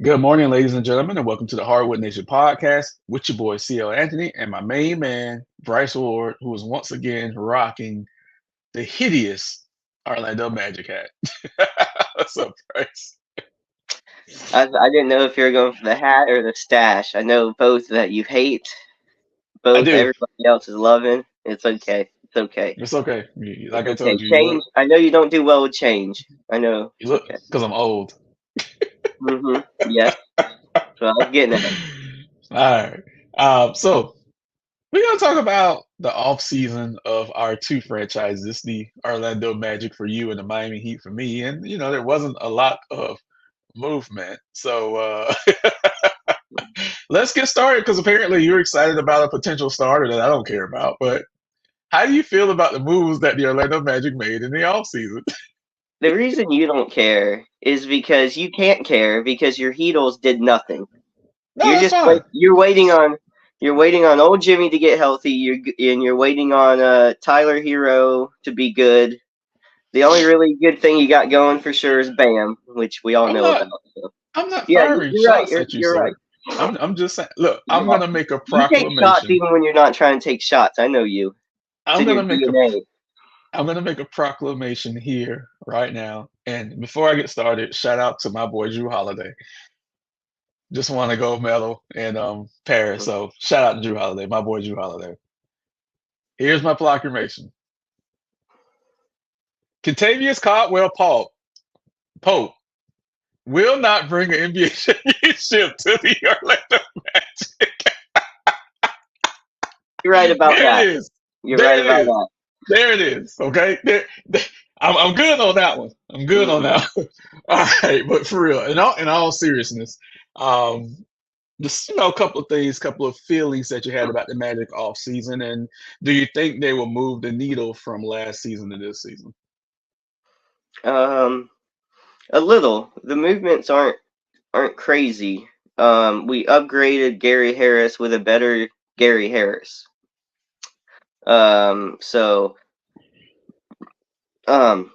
Good morning, ladies and gentlemen, and welcome to the Hardwood Nation podcast with your boy CL Anthony and my main man Bryce Ward, who is once again rocking the hideous Orlando Magic hat. What's up, Bryce? I didn't know if you were going for the hat or the stash. I know both that you hate. I Both do. everybody else is loving. It's okay. It's okay. It's okay. It's Like I okay. told you, you Change. look, I know you don't do well with change. I know. you It's look, okay. because I'm old. Yes. So I was getting at. All right. So we're gonna talk about the off season of our two franchises, the Orlando Magic for you and the Miami Heat for me. And there wasn't a lot of movement. So let's get started because apparently you're excited about a potential starter that I don't care about. But how do you feel about the moves that the Orlando Magic made in the offseason? The reason you don't care is because you can't care because your Heatles did nothing. No, that's fine. You're waiting on. You're waiting on old Jimmy to get healthy. You're waiting on Tyler Hero to be good. The only really good thing you got going for sure is Bam, which we all I'm know not about. So. I'm not Yeah, firing you're right. shots You're at you, you're right. sir. I'm just saying, look, I'm Yeah. gonna make a You take shots proclamation. even when you're not trying to take shots. I know you. It's I'm in your gonna make a DNA. I'm gonna make a proclamation here right now. And before I get started, shout out to my boy Drew Holiday. Just want to go medal in Paris. So shout out to Drew Holiday, my boy Drew Holiday. Here's my proclamation. Contavious Caldwell Pope will not bring an NBA championship to the Orlando Magic. You're right about There it that. is. You're There right it about is. that. There it is. Okay. I'm good on that one. I'm good on Hmm. that one. All right, but for real, in all seriousness, um, just a couple of things, couple of feelings that you had about the Magic off season, and do you think they will move the needle from last season to this season? Um, a little. The movements aren't crazy. We upgraded Gary Harris with a better Gary Harris. So um,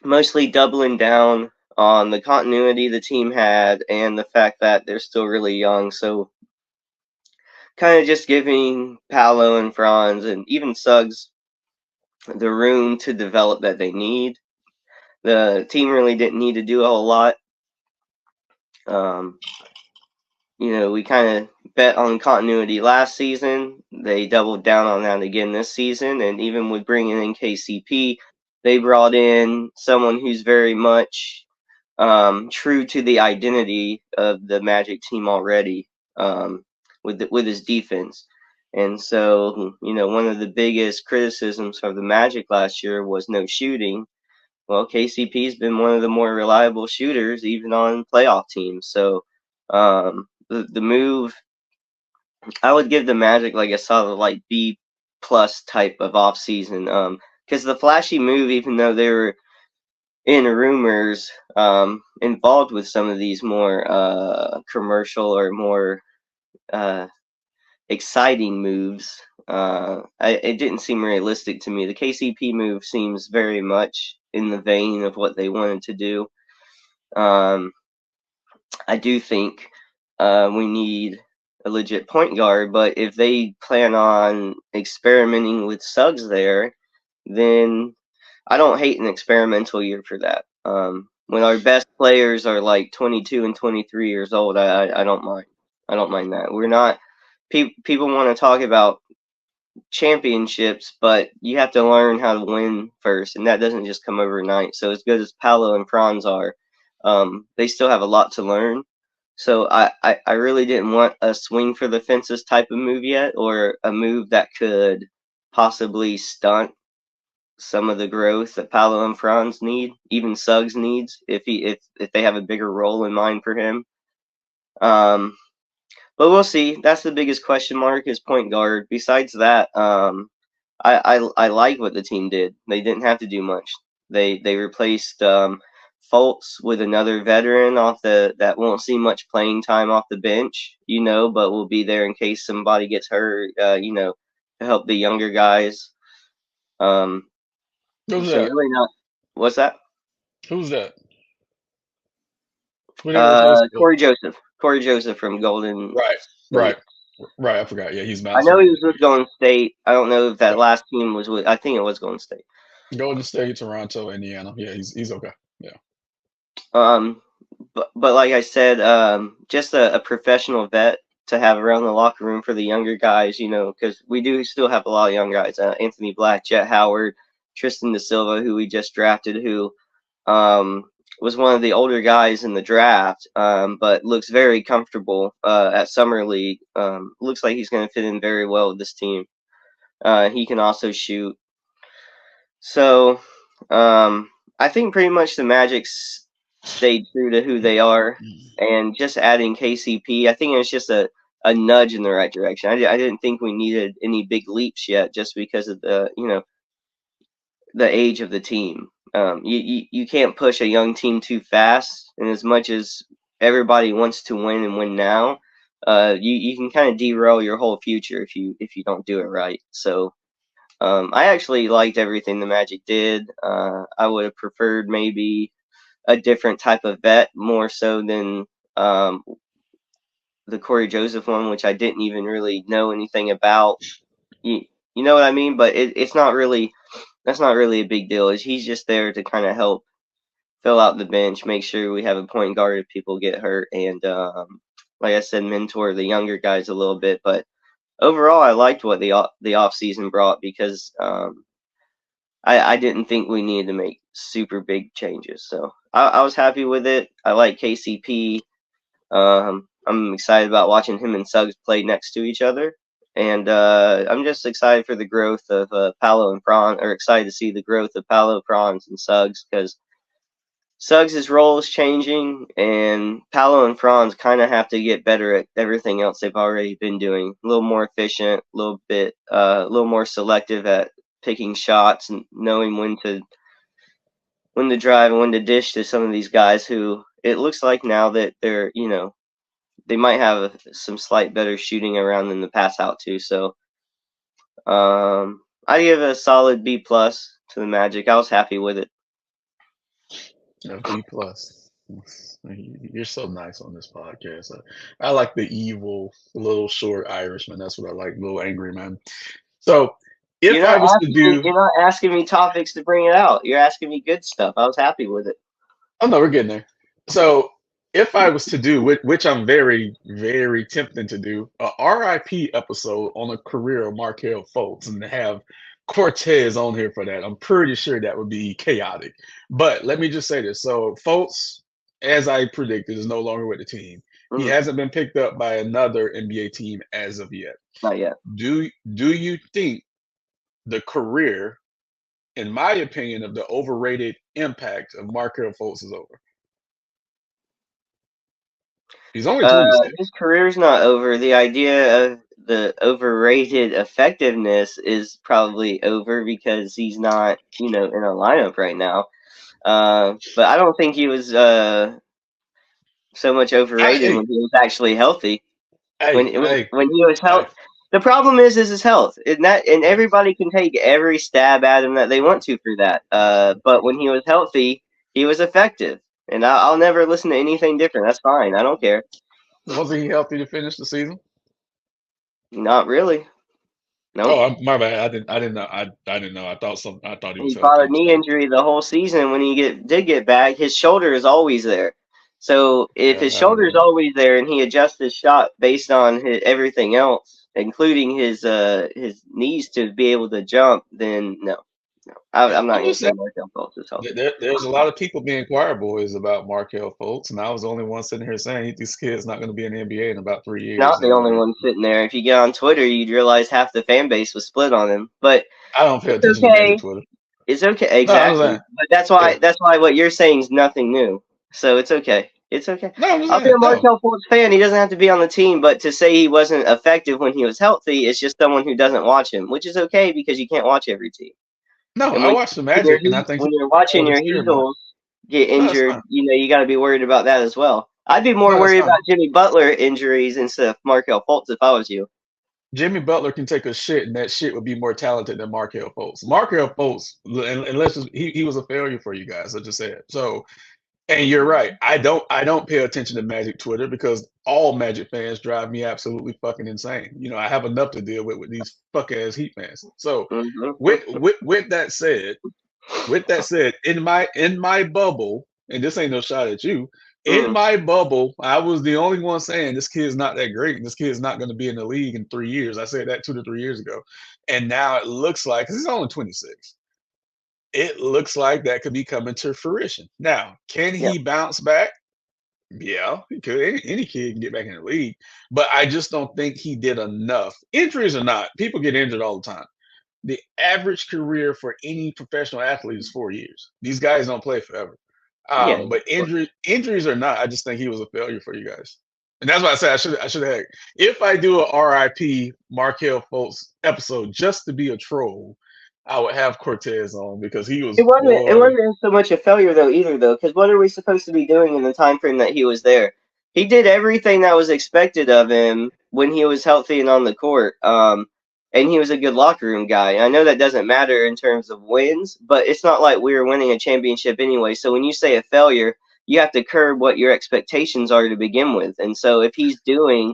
mostly doubling down on the continuity the team had and the fact that they're still really young. So kind of just giving Paolo and Franz and even Suggs the room to develop that they need. The team really didn't need to do a whole lot. Um, we kind of bet on continuity last season. They doubled down on that again this season. And even with bringing in KCP, they brought in someone who's very much true to the identity of the Magic team already with his defense. And so, one of the biggest criticisms of the Magic last year was no shooting. Well, KCP's been one of the more reliable shooters, even on playoff teams. So, the move, I would give the Magic like a solid like B plus type of off season. Because the flashy move, even though they were in rumors involved with some of these more commercial or more uh, exciting moves. It didn't seem realistic to me. The KCP move seems very much in the vein of what they wanted to do. Um, I do think we need a legit point guard, but if they plan on experimenting with Suggs there, then I don't hate an experimental year for that. When our best players are like 22 and 23 years old, I don't mind. I don't mind that. We're not people want to talk about championships, but you have to learn how to win first, and that doesn't just come overnight. So as good as Paolo and Franz are, they still have a lot to learn. So I really didn't want a swing for the fences type of move yet, or a move that could possibly stunt some of the growth that Paolo and Franz need, even Suggs needs, if they have a bigger role in mind for him. Um, but we'll see. That's the biggest question mark is point guard. Besides that, I like what the team did. They didn't have to do much. They replaced Fultz with another veteran off the that won't see much playing time off the bench, but will be there in case somebody gets hurt, to help the younger guys. Um, Who's so that? really not. What's that? Who's that? Who they replaced? Corey Joseph from Golden Right, State. right, right. I forgot. Yeah, he's I bounced know he around. was with Golden State. I don't know if that Yep. last team was with. I think it was Golden State. Golden State, Toronto, Indiana. Yeah, he's okay. Yeah. Um, but like I said, just a professional vet to have around the locker room for the younger guys, because we do still have a lot of young guys. Anthony Black, Jet Howard, Tristan Da Silva, who we just drafted, who um, was one of the older guys in the draft, but looks very comfortable at Summer League. Looks like he's going to fit in very well with this team. He can also shoot. So I think pretty much the Magic's stayed true to who they are, and just adding KCP, I think it's just a nudge in the right direction. I didn't think we needed any big leaps yet, just because of the age of the team. You can't push a young team too fast, and as much as everybody wants to win and win now, you can kind of derail your whole future if you don't do it right. So I actually liked everything the Magic did. I would have preferred maybe a different type of vet more so than um, the Corey Joseph one, which I didn't even really know anything about. You, you know what I mean? But it's not really that's not really a big deal. He's just there to kind of help fill out the bench, make sure we have a point guard if people get hurt, and like I said, mentor the younger guys a little bit. But overall, I liked what the off season brought, because I didn't think we needed to make super big changes. So I was happy with it. I like KCP. I'm excited about watching him and Suggs play next to each other. And I'm just excited for the growth of Paolo and Franz, or excited to see the growth of Paolo, Franz, and Suggs, because Suggs' role is changing, and Paolo and Franz kind of have to get better at everything else they've already been doing. A little more efficient, a little more selective at picking shots and knowing when to drive and when to dish to some of these guys who it looks like now that they might have some slight better shooting around than the pass out too. So I give it a solid B plus to the Magic. I was happy with it. A B plus. You're so nice on this podcast. I like the evil, little short Irishman. That's what I like, little angry man. So, if I was to do, You're not asking me topics to bring it out. You're asking me good stuff. I was happy with it. oh no, we're getting there. So, if I was to do, which I'm very, very tempted to do, a RIP episode on a career of Markelle Fultz and to have Cortez on here for that, I'm pretty sure that would be chaotic. But let me just say this. So, Fultz, as I predicted, is no longer with the team. He Mm, hasn't been picked up by another NBA team as of yet. not yet. Do you think the career, in my opinion, of the overrated impact of Markelle Fultz is over? He's only 26. His career's not over. The idea of the overrated effectiveness is probably over because he's not, in a lineup right now. But I don't think he was so much overrated Hey, when he was actually healthy. When hey, when hey, when he was hey. health, the problem is his health, and everybody can take every stab at him that they want to for that. But when he was healthy, he was effective, and I'll never listen to anything different. That's fine. I don't care. Wasn't he healthy to finish the season? Not really. Nope. Oh, my bad. I didn't know. I didn't know. I thought he was He fought healthy a and knee stuff. injury the whole season. When he did get back, his shoulder is always there. So if Yeah, his I didn't shoulder is know. always there and he adjusts his shot based on everything else, including his knees to be able to jump, then no, I'm not I'm going just to say saying. Markelle Fultz is healthy. There's a lot of people being choir boys about Markelle Fultz, and I was the only one sitting here saying this kid's not going to be in the NBA in about 3 years. Not the only So one sitting there. If you get on Twitter, you'd realize half the fan base was split on him. But I don't pay it's attention to Magic okay. Twitter. It's okay. No, I'm Exactly. saying. But that's Yeah. why what you're saying is nothing new. So it's okay. It's okay. No, I'm just I'll be a saying. No, Markelle Fultz fan. He doesn't have to be on the team, but to say he wasn't effective when he was healthy is just someone who doesn't watch him, which is okay because you can't watch every team. no. And I watched the when you're, Magic, and I think when he's you're a hell watching of a your experiment. Eagles get No, that's injured, fine. you got to be worried about that as well. I'd be more No, that's worried fine. about Jimmy Butler injuries instead of Markelle Fultz if I was you. Jimmy Butler can take a shit, and that shit would be more talented than Markelle Fultz. Markelle Fultz, unless he was a failure for you guys. I just said so. And you're right. I don't pay attention to Magic Twitter because all Magic fans drive me absolutely fucking insane. I have enough to deal with these fuck ass Heat fans. So with that said, in my bubble, and this ain't no shot at you, in Mm, my bubble, I was the only one saying this kid's not that great and this kid's not going to be in the league in 3 years. I said that 2 to 3 years ago. And now it looks like, because he's only 26, it looks like that could be coming to fruition. Now, can yeah, he bounce back? Yeah, he could. Any kid can get back in the league, but I just don't think he did enough. Injuries or not, people get injured all the time. The average career for any professional athlete is 4 years. These guys don't play forever. yeah, of But course. injuries or not, I just think he was a failure for you guys. And that's why I said I should have. If I do a RIP Markelle Fultz episode just to be a troll, I would have Cortez on because he was, It boy. wasn't so much a failure though either though, because what are we supposed to be doing in the time frame that he was there? He did everything that was expected of him when he was healthy and on the court. And he was a good locker room guy. I know that doesn't matter in terms of wins, but it's not like we were winning a championship anyway. So when you say a failure, you have to curb what your expectations are to begin with. And so if he's doing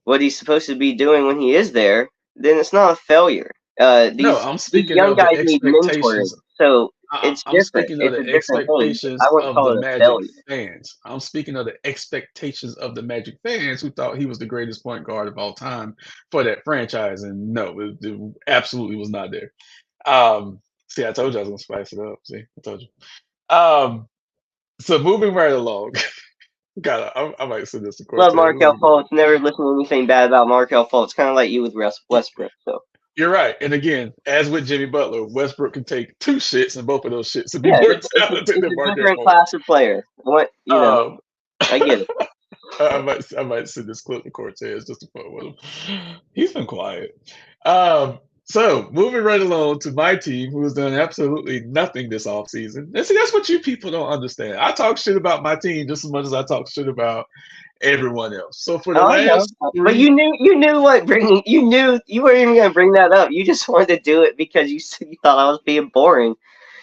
what he's supposed to be doing when he is there, then it's not a failure. No, These I'm these speaking young of the guys need mentoring, expectations. so it's I'm different. speaking of It's a the different thing. I expectations wouldn't of call the it a Magic failure. fans. I'm speaking of the expectations of the Magic fans who thought he was the greatest point guard of all time for that franchise. And no, it absolutely was not there. See, I told you I was gonna spice it up. See, I told you. So moving right along, I might send this to Love Cortez. Markelle Fultz. Never listen to anything bad about Markelle Fultz. Kind of like you with Westbrook. So You're right. And again, as with Jimmy Butler, Westbrook can take two shits, and both of those shits would be yeah, more talented it's than a Markel different Fultz. class of player. What Um, I get it. I might send this clip to Cortez just to fuck with him. He's been quiet. So moving right along to my team, who has done absolutely nothing this offseason. And see, that's what you people don't understand. I talk shit about my team just as much as I talk shit about everyone else. So for the Oh, I know, last but three, you knew what bringing you knew you weren't even gonna bring that up. You just wanted to do it because you thought I was being boring.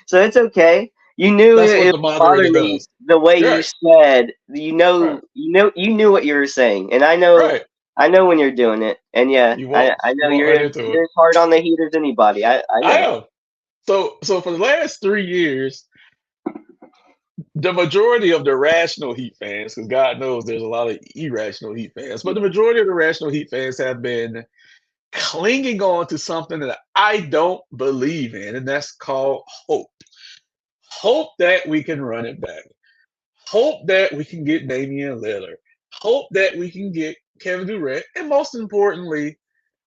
So it's okay. You knew that's what it the would bother moderator me does. the way You're you right, said. right, You knew what you were saying, and right. I know when you're doing it. And yeah, You won't I know you won't run into it. you're as hard on the heat as anybody. I I know. am. So for the last 3 years, the majority of the rational Heat fans, because God knows there's a lot of irrational Heat fans, but the majority of the rational Heat fans have been clinging on to something that I don't believe in, and that's called hope. Hope that we can run it back. Hope that we can get Damian Lillard. Hope that we can get Kevin Durant, and most importantly,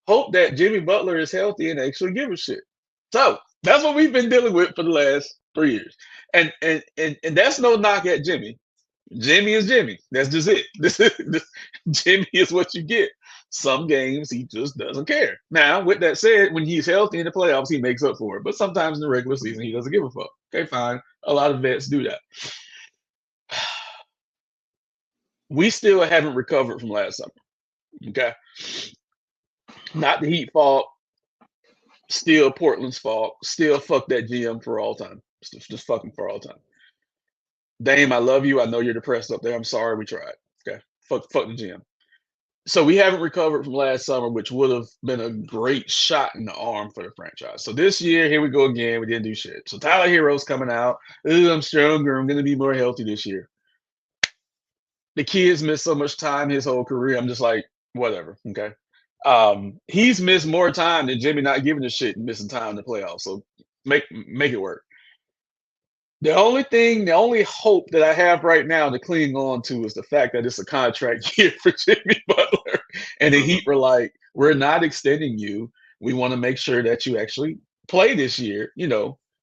hope that Jimmy Butler is healthy and actually give a shit. So that's what we've been dealing with for the last 3 years. And that's no knock at Jimmy. Jimmy is Jimmy. That's just it. Jimmy is what you get. Some games he just doesn't care. Now, with that said, when he's healthy in the playoffs, he makes up for it. But sometimes in the regular season, he doesn't give a fuck. Okay, fine. A lot of vets do that. We still haven't recovered from last summer. Okay. Not the Heat fault. Still Portland's fault. Still fuck that GM for all time. Just fucking for all time. Dame, I love you. I know you're depressed up there. I'm sorry we tried. Okay. Fuck the GM. So we haven't recovered from last summer, which would have been a great shot in the arm for the franchise. So this year, here we go again. We didn't do shit. So Tyler Hero's coming out. Ooh, I'm stronger. I'm going to be more healthy this year. The kid's missed so much time his whole career. I'm just like, whatever. Okay. He's missed more time than Jimmy not giving a shit and missing time in the playoffs. So make it work. The only hope that I have right now to cling on to is the fact that it's a contract year for Jimmy Butler. And the Heat were like, we're not extending you. We want to make sure that you actually play this year,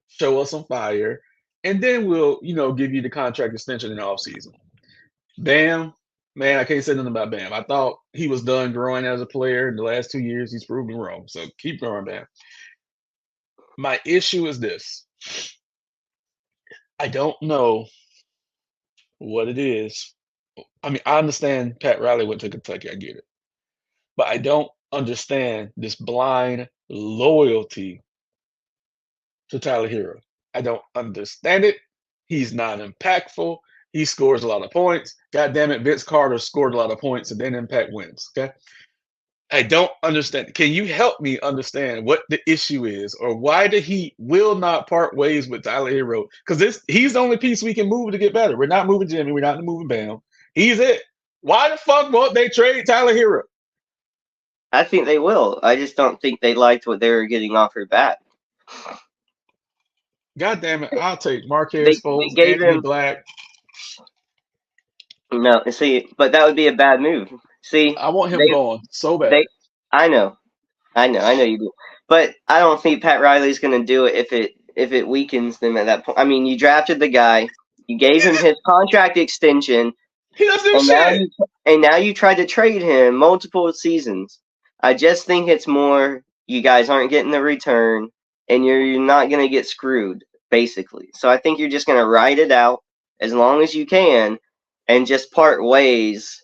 show us some fire. And then we'll, give you the contract extension in the offseason. Bam, man, I can't say nothing about Bam. I thought he was done growing as a player. In the last 2 years, he's proven wrong. So keep growing, Bam. My issue is this. I don't know what it is. I mean, I understand Pat Riley went to Kentucky. I get it. But I don't understand this blind loyalty to Tyler Herro. I don't understand it. He's not impactful. He scores a lot of points. God damn it, Vince Carter scored a lot of points and then impact wins. Okay. I don't understand. Can you help me understand what the issue is, or why the Heat will not part ways with Tyler Hero? Because he's the only piece we can move to get better. We're not moving Jimmy. We're not moving Bam. He's it. Why the fuck won't they trade Tyler Hero? I think they will. I just don't think they liked what they were getting offered back. God damn it! I'll take Markelle They Fultz, gave Anthony him Black. no. See, but that would be a bad move. See, I want him they gone so bad. they. I know, I know you do. But I don't think Pat Riley's going to do it if it weakens them at that point. I mean, you drafted the guy, you gave him his contract extension, He doesn't do and shit. now you tried to trade him multiple seasons. I just think it's more you guys aren't getting the return, and you're not going to get screwed basically. So I think you're just going to ride it out as long as you can, and just part ways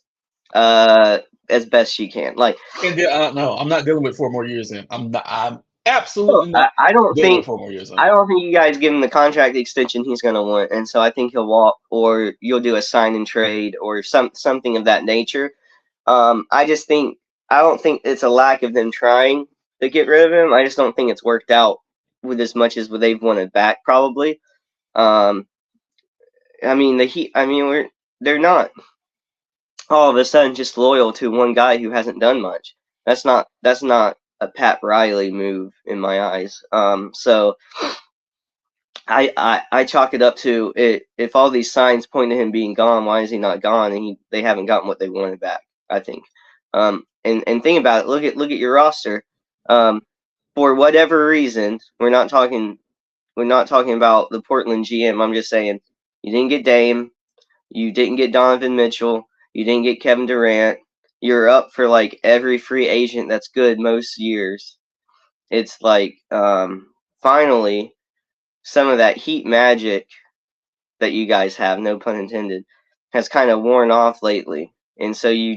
as best you can. Like, And no, I'm not dealing with 4 more years. In I'm not. I'm oh, absolutely not I don't dealing with think 4 more years. I In don't think you guys give him the contract extension he's going to want, and so I think he'll walk, or you'll do a sign and trade, or something of that nature. I just think I don't think it's a lack of them trying to get rid of him. I just don't think it's worked out with as much as what they've wanted back. Probably. Um, I mean the Heat. I mean they're not all of a sudden just loyal to one guy who hasn't done much. That's not a Pat Riley move in my eyes. So I chalk it up to it. If all these signs point to him being gone, why is he not gone? And they haven't gotten what they wanted back. I think. And think about it. Look at your roster. Um, for whatever reason, we're not talking about the Portland GM. I'm just saying you didn't get Dame, you didn't get Donovan Mitchell, you didn't get Kevin Durant. You're up for like every free agent that's good most years. It's like finally some of that Heat magic that you guys have, no pun intended, has kind of worn off lately. And so you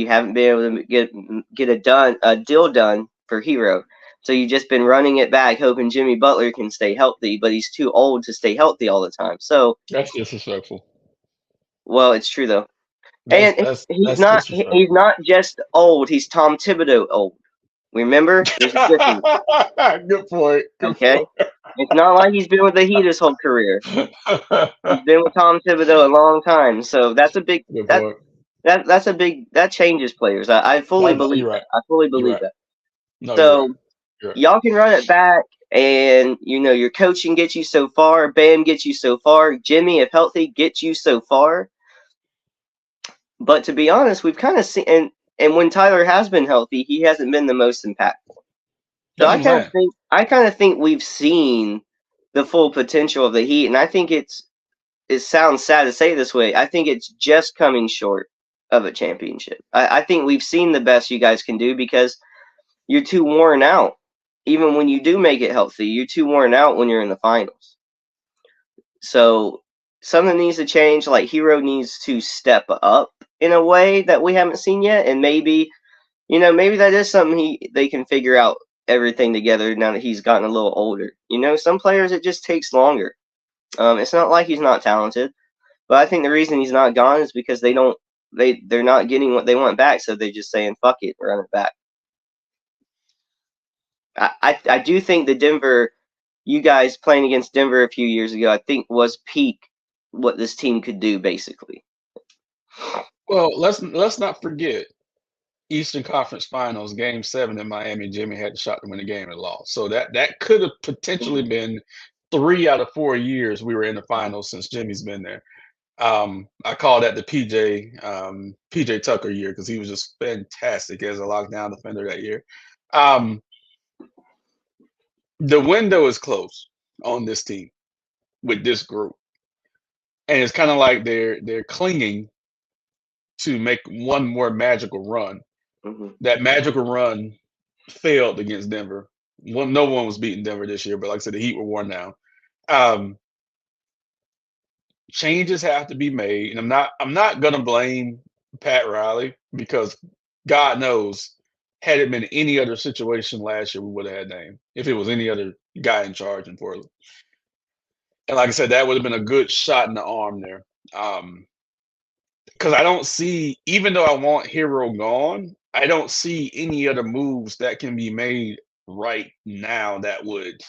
haven't been able to get a deal done for Herro. So you've just been running it back, hoping Jimmy Butler can stay healthy, but he's too old to stay healthy all the time. So, That's disrespectful. well, it's true though, That's and that's he's that's not disrespectful. just old. He's Tom Thibodeau old. Remember, there's a difference. Good point. Good Okay, it's not like he's been with the Heat his whole career. point. He's been with Tom Thibodeau a long time, so that's a big Good point. that's a big that changes players. I fully believe You're that. right. I fully You're believe right. that. No, you're right. So You're right. y'all can run it back, and your coaching gets you so far. Bam gets you so far. Jimmy, if healthy, gets you so far. But to be honest, we've kind of seen, and when Tyler has been healthy, he hasn't been the most impactful. So That's what I'm saying. I kind of think we've seen the full potential of the Heat, and I think it sounds sad to say this way. I think it's just coming short of a championship. I think we've seen the best you guys can do because you're too worn out. Even when you do make it healthy, you're too worn out when you're in the finals. So something needs to change. Like Herro needs to step up in a way that we haven't seen yet, and maybe that is something they can figure out everything together now that he's gotten a little older. Some players it just takes longer. It's not like he's not talented, but I think the reason he's not gone is because they're not getting what they want back, so they're just saying fuck it, run it back. I do think you guys playing against Denver a few years ago, I think was peak what this team could do basically. Well, let's not forget Eastern Conference Finals, Game 7 in Miami. Jimmy had the shot to win the game and lost. So that could have potentially been 3 out of 4 years we were in the finals since Jimmy's been there. I call that the PJ Tucker year because he was just fantastic as a lockdown defender that year. Um, the window is closed on this team with this group, and it's kind of like they're clinging to make one more magical run. Mm-hmm. That magical run failed against Denver. No one was beating Denver this year, but like I said, the Heat were worn down. Um, Changes have to be made, and I'm not gonna blame Pat Riley because God knows, had it been any other situation last year, we would have had Dame. If it was any other guy in charge in Portland, And like I said, that would have been a good shot in the arm there. Because I don't see, even though I want Herro gone, I don't see any other moves that can be made right now that would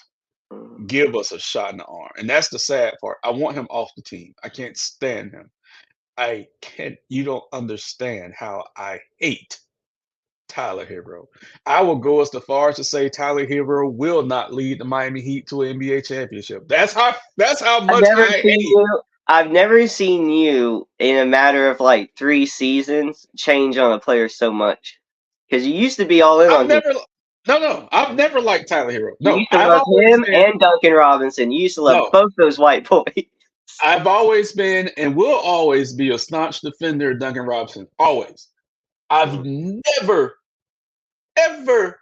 give us a shot in the arm. And that's the sad part. I want him off the team. I can't stand him. I can't, you don't understand how I hate Tyler Herro. I will go as far as to say Tyler Herro will not lead the Miami Heat to an NBA championship. That's how I've much never I seen hate. you. I've never seen you in a matter of like 3 seasons change on a player so much. Because you used to be all in I've on him. never no, I've never liked Tyler Herro. You No, used to love him and Duncan Robinson. You used to love no, both those white boys. I've always been and will always be a staunch defender of Duncan Robinson. Always. I've never, ever,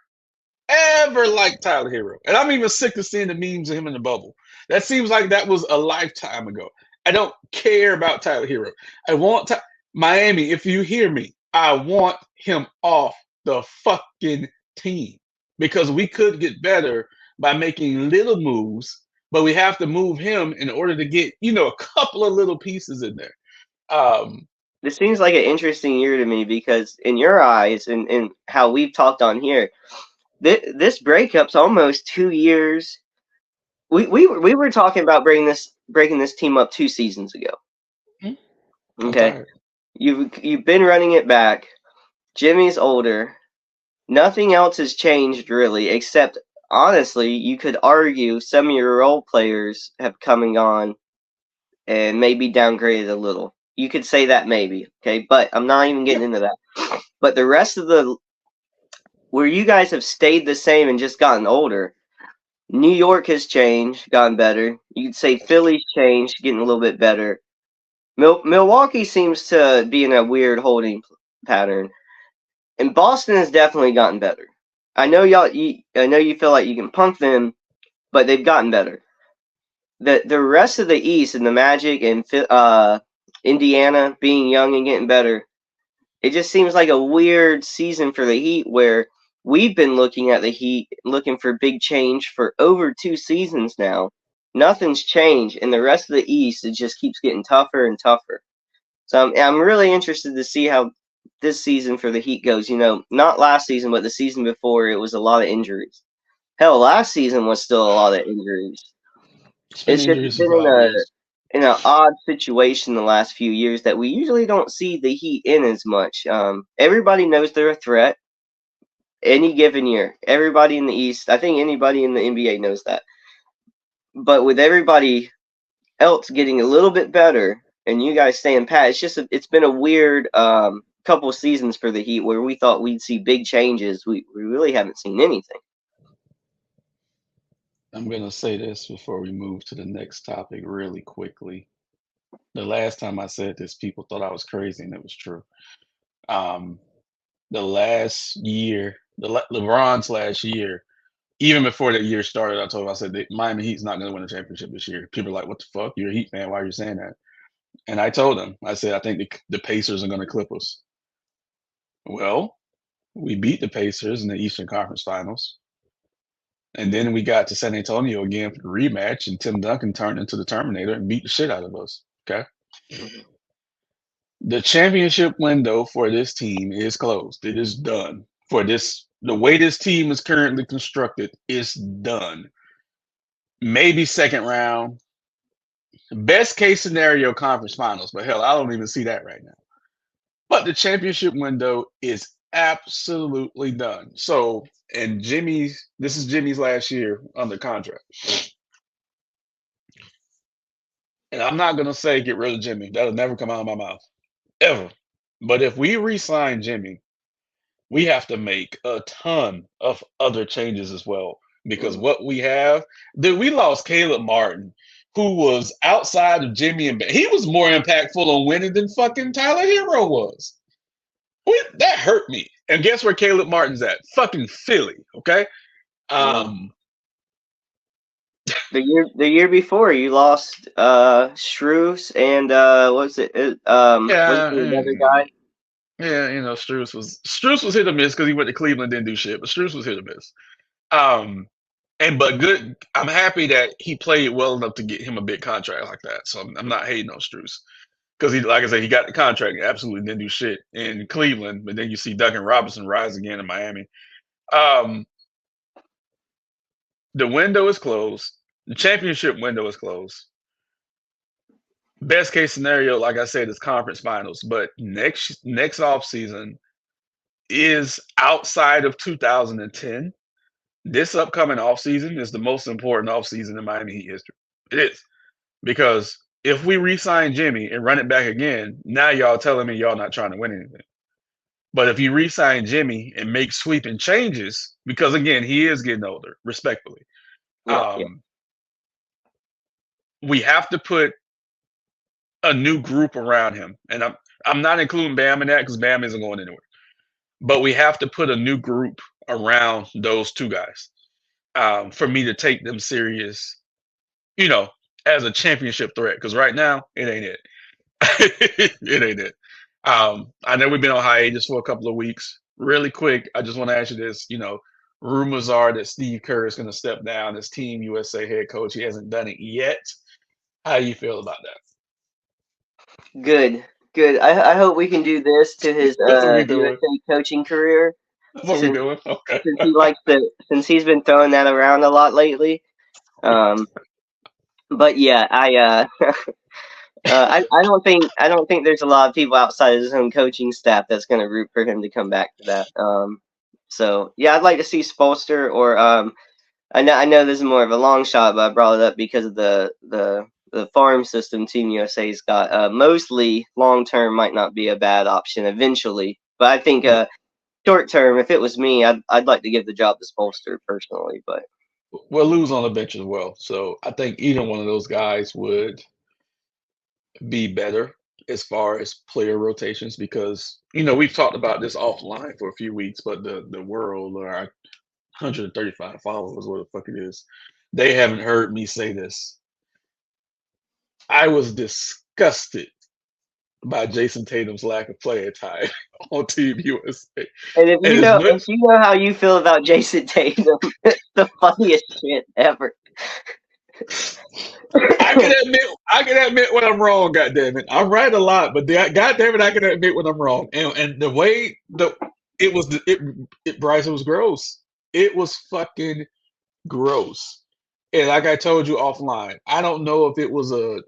ever liked Tyler Herro. And I'm even sick of seeing the memes of him in the bubble. That seems like that was a lifetime ago. I don't care about Tyler Herro. I want Miami, if you hear me, I want him off the fucking team because we could get better by making little moves, but we have to move him in order to get, a couple of little pieces in there. This seems like an interesting year to me because in your eyes and how we've talked on here, this breakup's almost 2 years. We were talking about breaking this team up 2 seasons ago. I'm Okay, tired. you've been running it back. Jimmy's older. Nothing else has changed really, except honestly, you could argue some of your role players have come and gone and maybe downgraded a little. You could say that maybe, okay, but I'm not even getting into that. But the rest of where you guys have stayed the same and just gotten older, New York has changed, gotten better. You could say Philly's changed, getting a little bit better. Milwaukee seems to be in a weird holding pattern, and Boston has definitely gotten better. I know I know you feel like you can punk them, but they've gotten better. The rest of the East and the Magic and Indiana being young and getting better, it just seems like a weird season for the Heat where we've been looking at the Heat, looking for big change for over 2 seasons now. Nothing's changed, and the rest of the East, it just keeps getting tougher and tougher. So I'm really interested to see how this season for the Heat goes. Not last season, but the season before, it was a lot of injuries. Hell, last season was still a lot of injuries. It's been It's just injuries been for 5 years. in an odd situation the last few years that we usually don't see the Heat in as much. Everybody knows they're a threat any given year. Everybody in the East, I think anybody in the NBA knows that. But with everybody else getting a little bit better and you guys staying pat, it's been a weird couple of seasons for the Heat where we thought we'd see big changes. We really haven't seen anything. I'm going to say this before we move to the next topic really quickly. The last time I said this, people thought I was crazy, and it was true. Um, the last year, LeBron's last year, even before the year started, I said that Miami Heat's not going to win the championship this year. People are like, "What the fuck? You're a Heat fan. Why are you saying that?" And I told them, I said, "I think the Pacers are going to clip us." Well, we beat the Pacers in the Eastern Conference Finals. And then we got to San Antonio again for the rematch, and Tim Duncan turned into the Terminator and beat the shit out of us. Okay. The championship window for this team is closed. It is done. The way this team is currently constructed, is done. Maybe second round. Best case scenario, conference finals. But hell, I don't even see that right now. But the championship window is absolutely done. So, and this is Jimmy's last year under contract. And I'm not going to say get rid of Jimmy. That'll never come out of my mouth. Ever. But if we re-sign Jimmy, we have to make a ton of other changes as well. Because what we have, we lost Caleb Martin, who was outside of Jimmy and he was more impactful on winning than fucking Tyler Herro was. That hurt me. And guess where Caleb Martin's at? Fucking Philly. Okay. The year before, you lost Strus and what was it? Was it another guy? Yeah, Strus was hit or miss because he went to Cleveland, didn't do shit, but Strus was hit or miss. but good. I'm happy that he played well enough to get him a big contract like that. So I'm not hating on Struce because he, like I said, he got the contract. And absolutely didn't do shit in Cleveland, but then you see Duncan Robinson rise again in Miami. Um, the window is closed. The championship window is closed. Best case scenario, like I said, is conference finals. But next off season is outside of 2010. This upcoming offseason is the most important offseason in Miami Heat history. It is. Because if we re-sign Jimmy and run it back again, now y'all telling me y'all not trying to win anything. But if you re-sign Jimmy and make sweeping changes, because again, he is getting older, respectfully. Yeah, yeah. We have to put a new group around him. And I'm not including Bam in that because Bam isn't going anywhere. But we have to put a new group around those two guys for me to take them serious, you know, as a championship threat. Because right now, it ain't it. It ain't it. I know we've been on hiatus for a couple of weeks. Really quick, I just want to ask you this. Rumors are that Steve Kerr is going to step down as Team USA head coach. He hasn't done it yet. How do you feel about that? Good, good. I hope we can do this to his That's what we doing. USA coaching career, That's what we since doing. Okay. since he's been throwing that around a lot lately. But yeah, I don't think there's a lot of people outside of his own coaching staff that's going to root for him to come back to that. So yeah, I'd like to see Spolster or I know this is more of a long shot, but I brought it up because of the farm system Team USA's got. Mosley long term might not be a bad option eventually, but I think short term, if it was me, I'd like to give the job to Spolster personally. But We'll lose on the bench as well. So I think either one of those guys would be better as far as player rotations because we've talked about this offline for a few weeks, but the world or our 135 followers, what the fuck it is, they haven't heard me say this. I was disgusted by Jason Tatum's lack of playing time on Team USA. and if And you as know much how you feel about Jason Tatum, it's the funniest shit ever. I can admit when I'm wrong, goddamn it. I'm right a lot, but goddamn it, I can admit when I'm wrong. And the way Bryce, it was gross. It was fucking gross. And like I told you offline, I don't know if it was a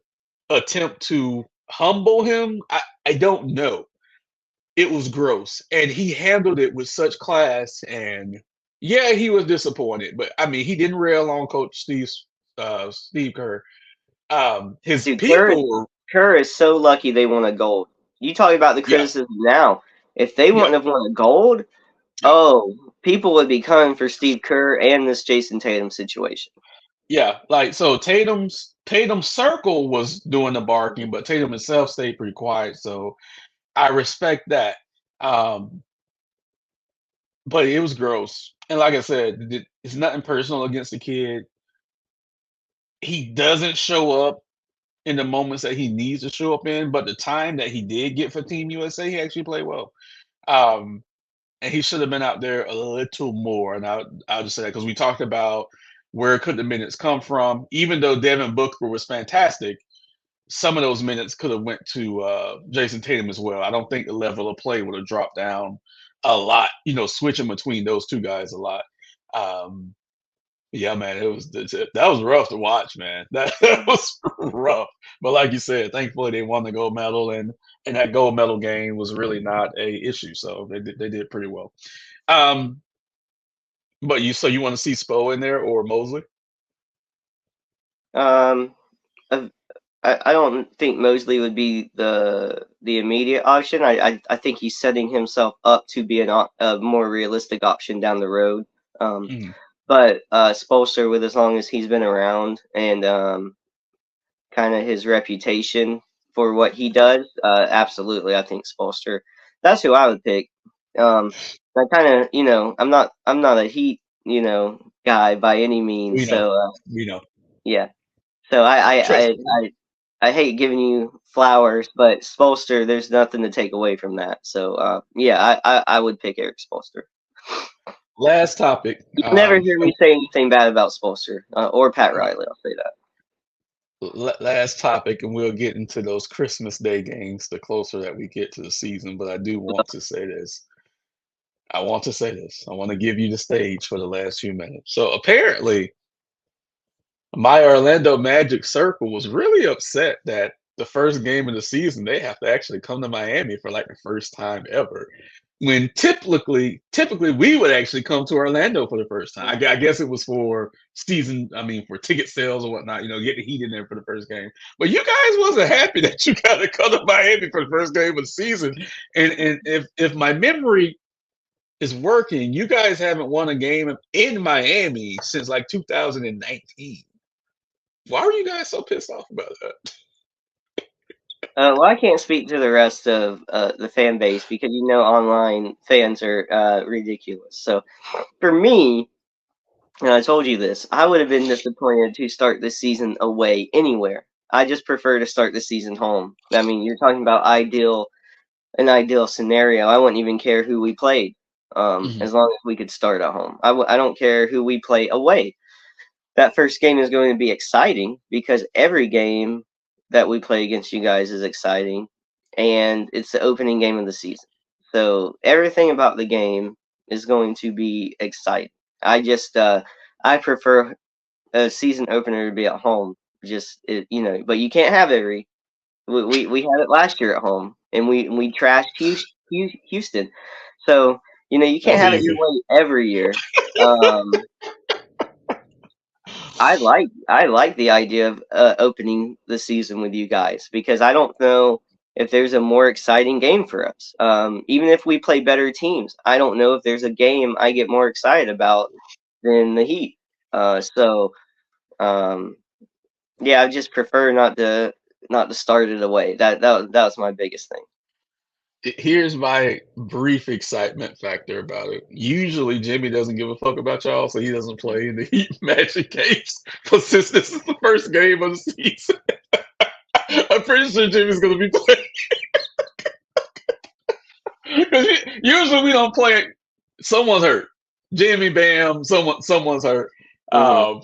attempt to humble him. I don't know. It was gross. And he handled it with such class. And yeah, he was disappointed. But I mean, he didn't rail on Coach Steve Kerr. His Dude, people were, Kerr is so lucky they won a gold. You talking about the yeah, criticism now. If they yeah, wouldn't have won a gold, yeah, oh, people would be coming for Steve Kerr and this Jason Tatum situation. yeah. Like so, Tatum's circle was doing the barking, but Tatum himself stayed pretty quiet. So I respect that. Um, but it was gross. And like I said, it's nothing personal against the kid. He doesn't show up in the moments that he needs to show up in, but the time that he did get for Team USA, he actually played well. Um, and he should have been out there a little more. And I'll just say that because we talked about where could the minutes come from. Even though Devin Booker was fantastic, some of those minutes could have went to Jason Tatum as well. I don't think the level of play would have dropped down a lot. Switching between those two guys a lot. Um, yeah, man, that was rough to watch, man. That was rough. But like you said, thankfully they won the gold medal, and that gold medal game was really not a issue. So they did pretty well. Um, but you want to see Spo in there or Mosley? Um, I don't think Mosley would be the immediate option. I think he's setting himself up to be a more realistic option down the road. Mm-hmm. But Spolster, with as long as he's been around and kind of his reputation for what he does, absolutely, I think Spolster. That's who I would pick. I kind of, I'm not a Heat, guy by any means. We know, So we know. yeah. So Trust me. I hate giving you flowers, but Spolster, there's nothing to take away from that. So yeah, I would pick Eric Spolster. last topic. You never hear me say anything bad about Spolster or Pat Riley. I'll say that. Last topic, and we'll get into those Christmas Day games the closer that we get to the season. But I do want to say this. I want to say this. I want to give you the stage for the last few minutes. So apparently, my Orlando Magic circle was really upset that the first game of the season they have to actually come to Miami for like the first time ever. When typically we would actually come to Orlando for the first time. I guess it was for season, I mean, for ticket sales or whatnot, get the heat in there for the first game. But you guys wasn't happy that you got to come to Miami for the first game of the season. And if my memory is working, you guys haven't won a game in Miami since like 2019. Why are you guys so pissed off about that? Well, I can't speak to the rest of the fan base because online fans are ridiculous. So for me, and I told you this, I would have been disappointed to start this season away anywhere. I just prefer to start the season home. I mean, you're talking about an ideal scenario. I wouldn't even care who we played, as long as we could start at home. I don't care who we play away. That first game is going to be exciting because every game that we play against you guys is exciting, and it's the opening game of the season. So everything about the game is going to be exciting. I prefer a season opener to be at home. But you can't have every. We had it last year at home, and we trashed Houston. So you can't That's have it your easy. way every year. I like the idea of opening the season with you guys because I don't know if there's a more exciting game for us. Even if we play better teams, I don't know if there's a game I get more excited about than the Heat. Yeah, I just prefer not to start it away. That was my biggest thing. Here's my brief excitement factor about it. Usually Jimmy doesn't give a fuck about y'all, so he doesn't play in the Heat Magic games. But since this is the first game of the season, I'm pretty sure Jimmy's gonna be playing. Because usually we don't play. Someone's hurt. Jimmy, Bam, someone's hurt. Mm-hmm.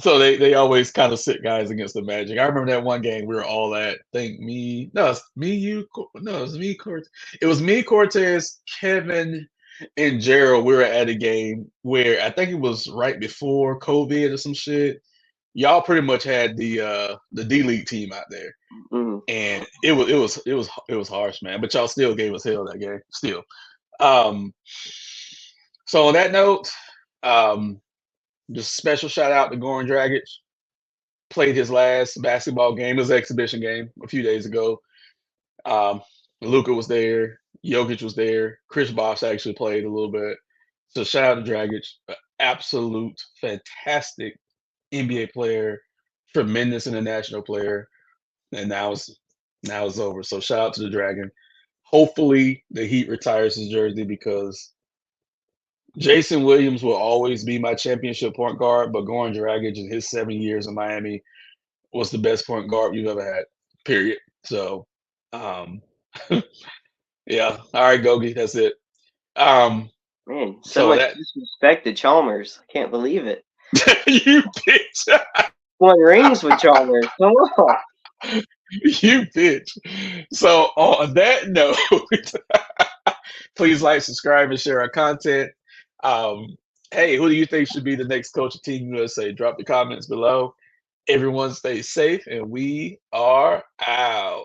So they always kind of sit guys against the Magic. I remember that one game we were all at. It's me, you, no, it was me, Cortez. It was me, Cortez, Kevin, and Gerald. We were at a game where I think it was right before COVID or some shit. Y'all pretty much had the D League team out there, Mm-hmm. and it was harsh, man. But y'all still gave us hell that game. Still. Um, so on that note, just special shout out to Goran Dragic. Played his last basketball game, his exhibition game a few days ago. Luka was there, Jokic was there, Chris Bosh actually played a little bit. So shout out to Dragic, absolute fantastic NBA player, tremendous international player, and now it's over. So shout out to the Dragon. Hopefully the Heat retires his jersey because Jason Williams will always be my championship point guard, but Goran Dragic in his 7 years in Miami was the best point guard you've ever had. Period. So, um, yeah. All right, Gogi, that's it. Um, Man, so so much that disrespect to Chalmers. I can't believe it. you bitch, Won rings with Chalmers. Come on. you bitch. So on that note, please like, subscribe, and share our content. Um, hey, who do you think should be the next coach of Team USA? Drop the comments below. Everyone stay safe, and we are out.